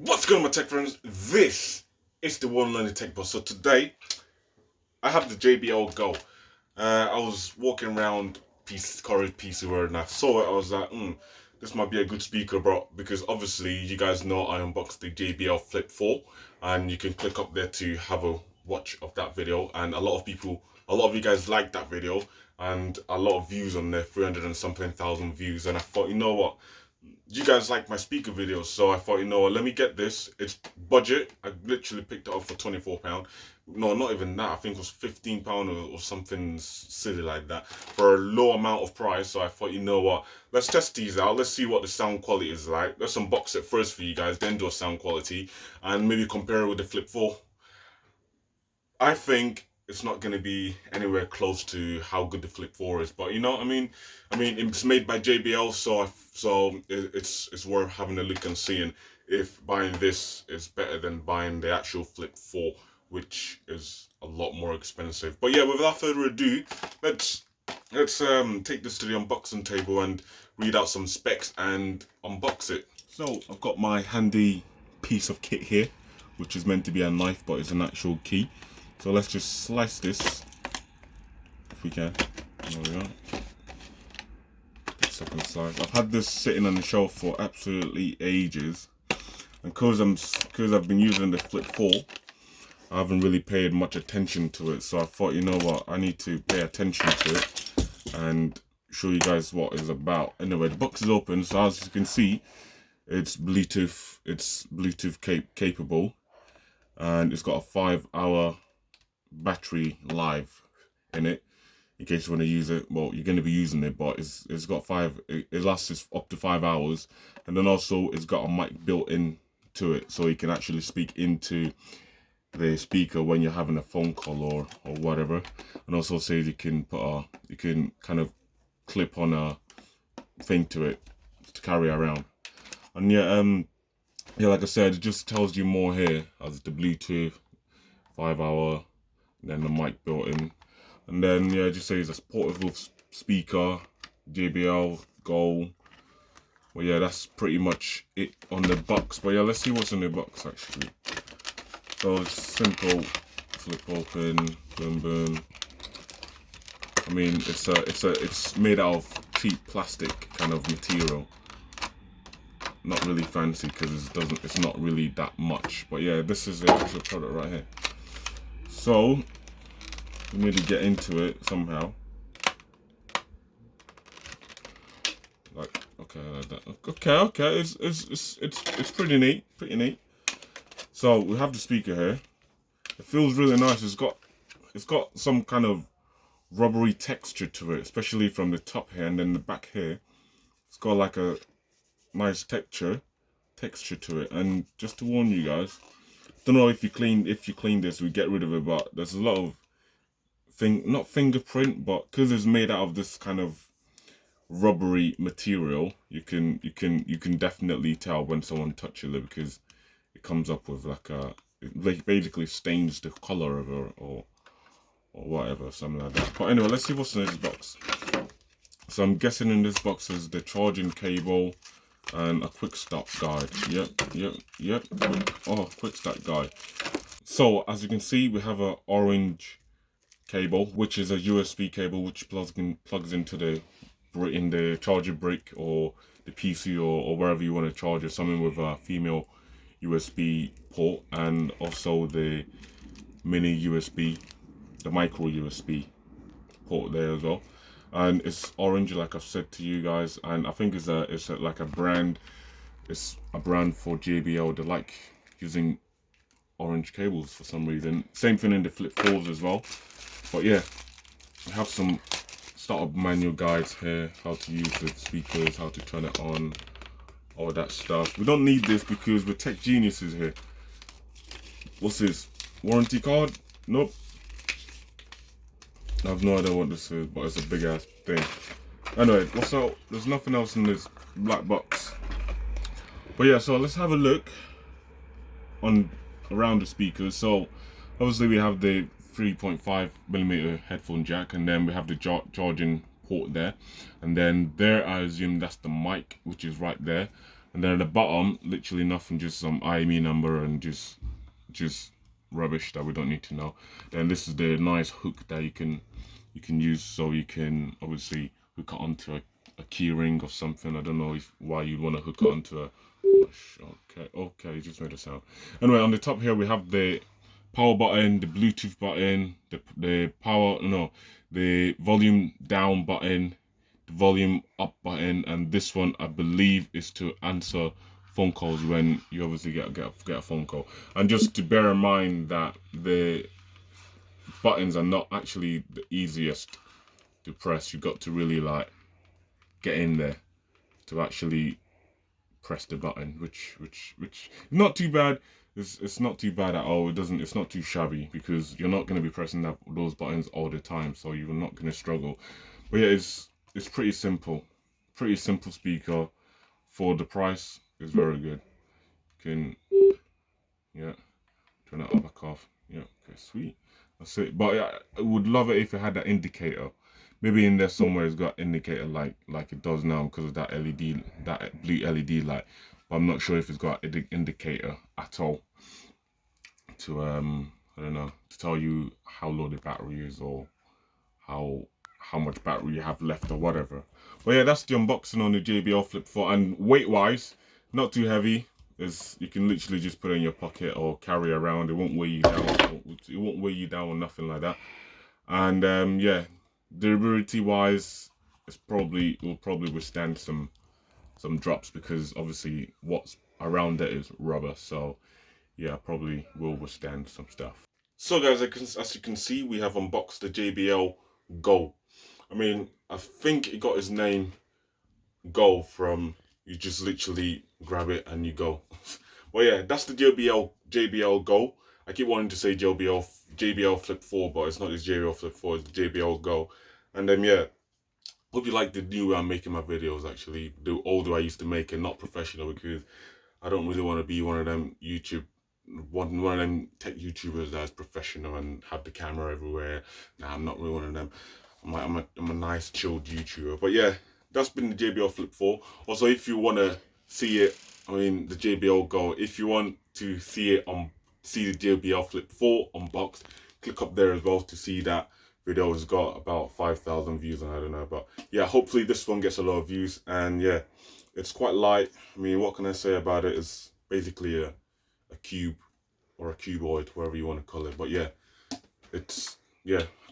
What's going on, my tech friends? This is the one and only Tech Boss. So today I have the JBL Go. I was walking around Corridor PC World and I saw it. I was like, this might be a good speaker, bro. Because obviously you guys know I unboxed the JBL Flip 4, and you can click up there to have a watch of that video. And a lot of you guys liked that video, and a lot of views on there, 300 and something thousand views. And I thought, you know what? You guys like my speaker videos, so I thought, you know what, let me get this. It's budget. I literally picked it up for £24. No, not even that. I think it was £15 or something silly like that for a low amount of price. So I thought, you know what, let's test these out. Let's see what the sound quality is like. Let's unbox it first for you guys, then do a sound quality and maybe compare it with the Flip 4. I think it's not going to be anywhere close to how good the Flip 4 is, but you know what I mean? It's made by JBL, so it's worth having a look and seeing if buying this is better than buying the actual Flip 4, which is a lot more expensive. But yeah, without further ado, let's take this to the unboxing table and read out some specs and unbox it. So I've got my handy piece of kit here, which is meant to be a knife, but it's an actual key. So let's just slice this, if we can. There we go. Second slice. I've had this sitting on the shelf for absolutely ages, and because I've been using the Flip 4, I haven't really paid much attention to it. So I thought, you know what, I need to pay attention to it and show you guys what it's about. Anyway, the box is open, so as you can see, it's Bluetooth capable, and it's got a 5-hour battery live in it, in case you want to use it. Well, you're going to be using it, but it's got it lasts up to 5 hours, and then also it's got a mic built in to it, so you can actually speak into the speaker when you're having a phone call or whatever. And also says you can kind of clip on a thing to it to carry around. And yeah, like I said, it just tells you more here as the Bluetooth 5-hour, then the mic built in, and then yeah, it just says a portable speaker, JBL Go. Well, yeah, that's pretty much it on the box. But yeah, let's see what's in the box actually. So it's simple, flip open, boom boom. I mean, it's made out of cheap plastic kind of material. Not really fancy because it's not really that much. But yeah, this is the actual product right here. So we need to get into it somehow. Like, okay, like that. Okay. It's pretty neat. So we have the speaker here. It feels really nice. It's got some kind of rubbery texture to it, especially from the top here, and then the back here. It's got like a nice texture to it. And just to warn you guys, don't know if you clean this, we get rid of it, but there's a lot of not fingerprint, but because it's made out of this kind of rubbery material, you can definitely tell when someone touches it, because it comes up with it basically stains the color of it or whatever, something like that. But anyway, let's see what's in this box. So I'm guessing in this box is the charging cable and a quick start guide. Yep. Quick start guide. So as you can see, we have a orange cable, which is a USB cable which plugs into the charger brick or the PC or wherever you want to charge it. Something with a female USB port, and also the mini USB, the micro USB port there as well. And it's orange, like I've said to you guys, and I think it's like a brand. It's a brand for JBL. They like using orange cables for some reason. Same thing in the Flip 4s as well. But yeah, we have some startup manual guides here, how to use the speakers, how to turn it on, all that stuff. We don't need this because we're tech geniuses here. What's this? Warranty card? Nope. I have no idea what this is, but it's a big ass thing. Anyway, there's nothing else in this black box. But yeah, so let's have a look around the speakers. So obviously we have the 3.5mm headphone jack, and then we have the charging port there, and then there I assume that's the mic, which is right there, And then at the bottom, literally nothing, just some IME number and just rubbish that we don't need to know. Then this is the nice hook that you can use, so you can obviously hook it onto a key ring or something. I don't know why you'd want to hook it onto a... Okay, you just made a sound. Anyway, on the top here we have the power button, the Bluetooth button, the volume down button, the volume up button, and this one I believe is to answer phone calls when you obviously get a phone call. And just to bear in mind that the buttons are not actually the easiest to press. You've got to really like get in there to actually press the button, which not too bad. It's not too bad at all. It's not too shabby, because you're not going to be pressing those buttons all the time, so you're not going to struggle. But yeah, it's pretty simple speaker for the price. It's very good. Can, yeah, turn that back off. Yeah, okay, sweet. That's it. But yeah, I would love it if it had that indicator. Maybe in there somewhere it's got indicator like it does now because of that LED, that blue LED light. But I'm not sure if it's got an indicator at all to I don't know, to tell you how low the battery is or how much battery you have left or whatever. But yeah, that's the unboxing on the JBL Flip 4. And weight wise, not too heavy. You can literally just put it in your pocket or carry around. It won't weigh you down. It won't weigh you down or nothing like that. And yeah, durability wise, it will probably withstand some drops, because obviously what's around it is rubber. So yeah, probably will withstand some stuff. So guys, as you can see, we have unboxed the JBL Go. I mean, I think it got its name Go from you just literally grab it and you go. Well, yeah, that's the JBL Go. I keep wanting to say JBL Flip 4, but it's not this JBL Flip 4, it's the JBL Go. And then yeah, hope you like the new way I'm making my videos, actually. The older I used to make it, not professional, because I don't really want to be one of them one of them tech YouTubers that's professional and have the camera everywhere. Nah, I'm not really one of them. I'm a nice chilled YouTuber. But yeah, that's been the JBL Flip 4. Also, if you want to see it, I mean the JBL Go, if you want to see the JBL Flip 4 unboxed, click up there as well to see that video. Has got about 5,000 views, and I don't know, but yeah, hopefully this one gets a lot of views. And yeah, it's quite light. I mean, what can I say about it? It's basically a cube or a cuboid, whatever you want to call it. But yeah,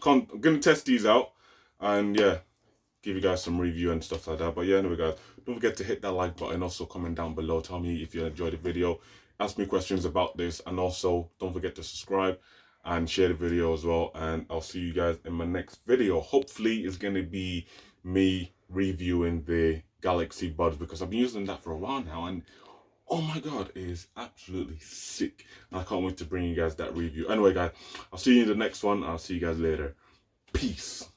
I'm gonna test these out and yeah, give you guys some review and stuff like that. But yeah, anyway guys, don't forget to hit that like button. Also comment down below, tell me if you enjoyed the video, ask me questions about this, and also don't forget to subscribe and share the video as well. And I'll see you guys in my next video. Hopefully it's gonna be me reviewing the Galaxy Buds, because I've been using that for a while now, and oh my god, it is absolutely sick. And I can't wait to bring you guys that review. Anyway guys, I'll see you in the next one. I'll see you guys later. Peace.